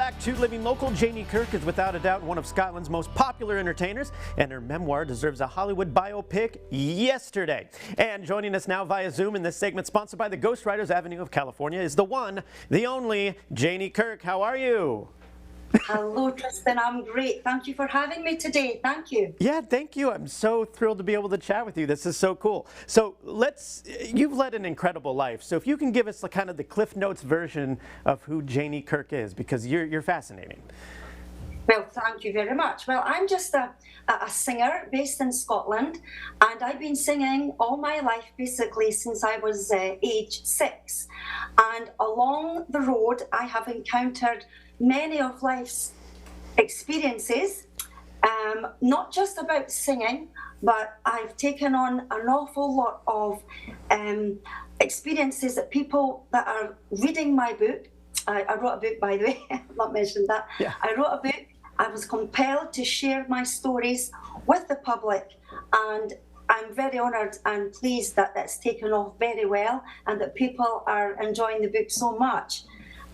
back to Living Local. Janey Kirk is without a doubt one of Scotland's most popular entertainers, and her memoir deserves a Hollywood biopic yesterday. And joining us now via Zoom in this segment sponsored by the Ghostwriters Avenue of California is the one, the only, Janey Kirk. How are you? Hello, Tristan. I'm great. Thank you for having me today. Thank you. Yeah, thank you. I'm so thrilled to be able to chat with you. This is so cool. So you've led an incredible life. So if you can give us the kind of the Cliff Notes version of who Janey Kirk is, because you're fascinating. Well, thank you very much. Well, I'm just a singer based in Scotland, and I've been singing all my life, basically, since I was age 6. And along the road, I have encountered many of life's experiences, not just about singing, but I've taken on an awful lot of experiences that people that are reading my book. I wrote a book, by the way, I've not mentioned that. Yeah. I wrote a book. I was compelled to share my stories with the public, and I'm very honoured and pleased that it's taken off very well and that people are enjoying the book so much.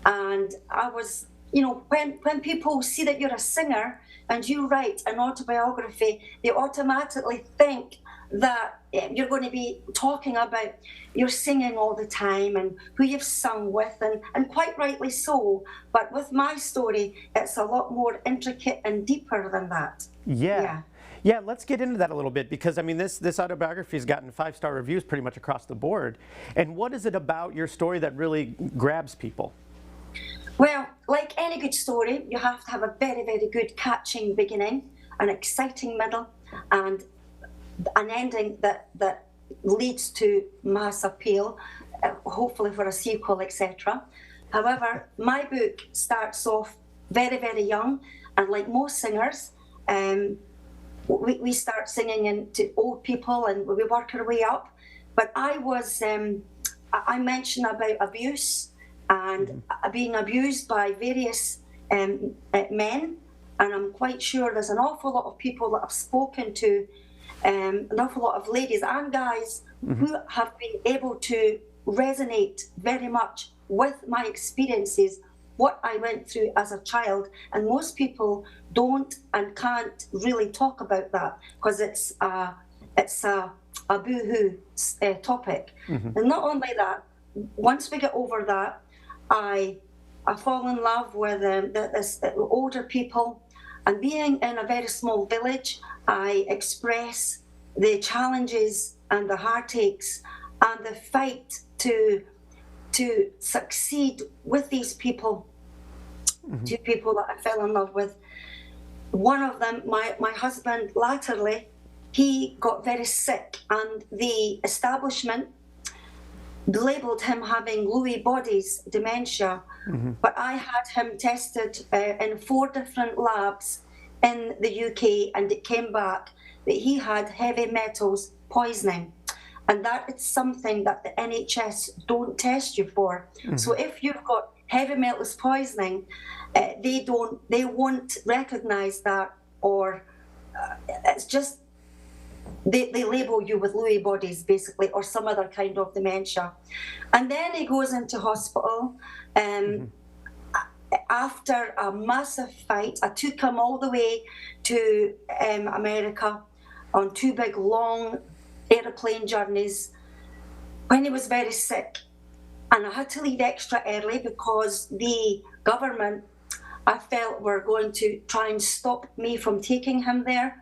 And I was, you know, when people see that you're a singer and you write an autobiography, they automatically think that you're going to be talking about your singing all the time and who you've sung with, and quite rightly so. But with my story, it's a lot more intricate and deeper than that. Yeah, let's get into that a little bit, because I mean, this autobiography has gotten 5-star reviews pretty much across the board. And what is it about your story that really grabs people? Well, like any good story, you have to have a very, very good catching beginning, an exciting middle, and an ending that leads to mass appeal, hopefully for a sequel, etc. However, my book starts off very, very young, and like most singers, we start singing to old people and we work our way up. But I mentioned about abuse and being abused by various men, and I'm quite sure there's an awful lot of people that I've spoken to, an awful lot of ladies and guys who have been able to resonate very much with my experiences, what I went through as a child. And most people don't and can't really talk about that because it's a boo-hoo topic. And not only that, once we get over that, I fall in love with this older people, and being in a very small village, I express the challenges and the heartaches and the fight to succeed with these people. 2 people that I fell in love with. One of them, my husband, latterly, he got very sick, and the establishment labelled him having Lewy bodies dementia, but I had him tested in 4 different labs in the UK, and it came back that he had heavy metals poisoning, and that is something that the NHS don't test you for. So if you've got heavy metals poisoning, they won't recognise that, or it's just they label you with Lewy bodies, basically, or some other kind of dementia. And then he goes into hospital. After a massive fight, I took him all the way to America on 2 big, long aeroplane journeys when he was very sick. And I had to leave extra early because the government, I felt, were going to try and stop me from taking him there.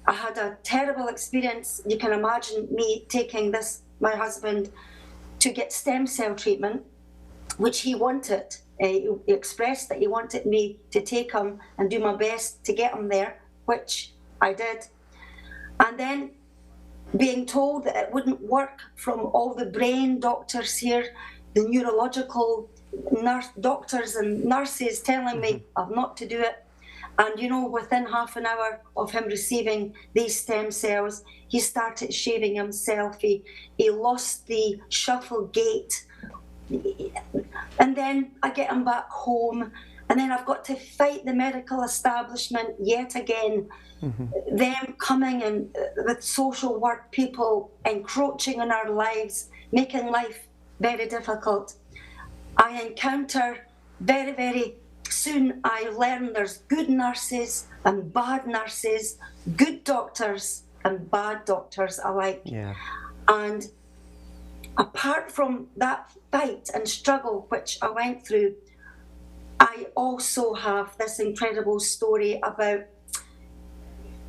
I had a terrible experience. You can imagine me taking my husband, to get stem cell treatment, which he wanted. He expressed that he wanted me to take him and do my best to get him there, which I did. And then being told that it wouldn't work from all the brain doctors here, the neurological doctors and nurses telling me I've not to do it. And, you know, within half an hour of him receiving these stem cells, he started shaving himself. He lost the shuffle gait. And then I get him back home, and then I've got to fight the medical establishment yet again. Them coming and with social work people encroaching on our lives, making life very difficult. I encounter very, very soon I learned there's good nurses and bad nurses, good doctors and bad doctors alike. Yeah. And apart from that fight and struggle which I went through, I also have this incredible story about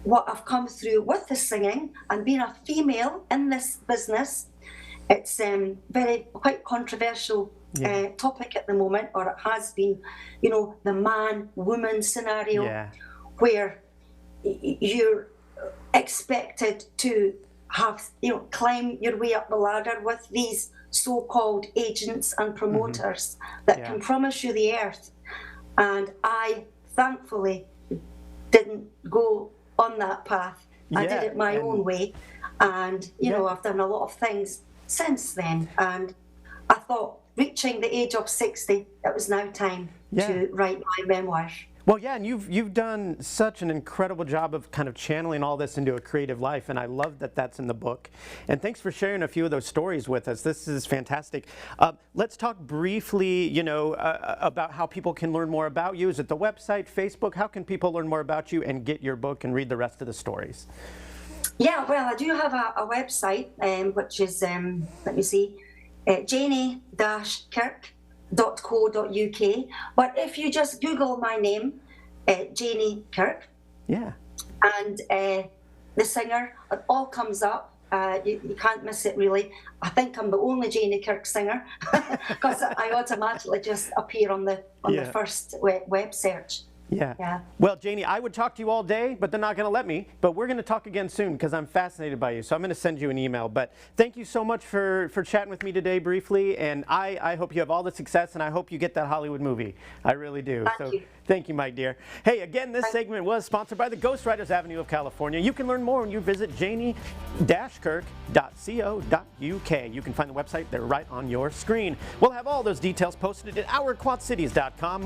what I've come through with the singing and being a female in this business. It's quite controversial topic at the moment, or it has been, you know, the man-woman scenario, where you're expected to have, you know, climb your way up the ladder with these so-called agents and promoters that can promise you the earth. And I thankfully didn't go on that path. I did it my own way, and you know, I've done a lot of things since then, and I thought, reaching the age of 60, it was now time to write my memoir. Well, yeah, and you've done such an incredible job of kind of channeling all this into a creative life, and I love that that's in the book. And thanks for sharing a few of those stories with us. This is fantastic. Let's talk briefly, you know, about how people can learn more about you. Is it the website, Facebook? How can people learn more about you and get your book and read the rest of the stories? Yeah, well, I do have a website, which is, let me see, Janey-Kirk.co.uk. But if you just Google my name, Janey Kirk, and the singer, it all comes up. You can't miss it, really. I think I'm the only Janey Kirk singer, because I automatically just appear on the first web search. Yeah. Well, Janey, I would talk to you all day, but they're not going to let me. But we're going to talk again soon because I'm fascinated by you. So I'm going to send you an email. But thank you so much for chatting with me today briefly. And I hope you have all the success, and I hope you get that Hollywood movie. I really do. Thank you, my dear. Hey, again, this segment was sponsored by the Ghostwriters Avenue of California. You can learn more when you visit janey-kirk.co.uk. You can find the website there right on your screen. We'll have all those details posted at ourquadcities.com.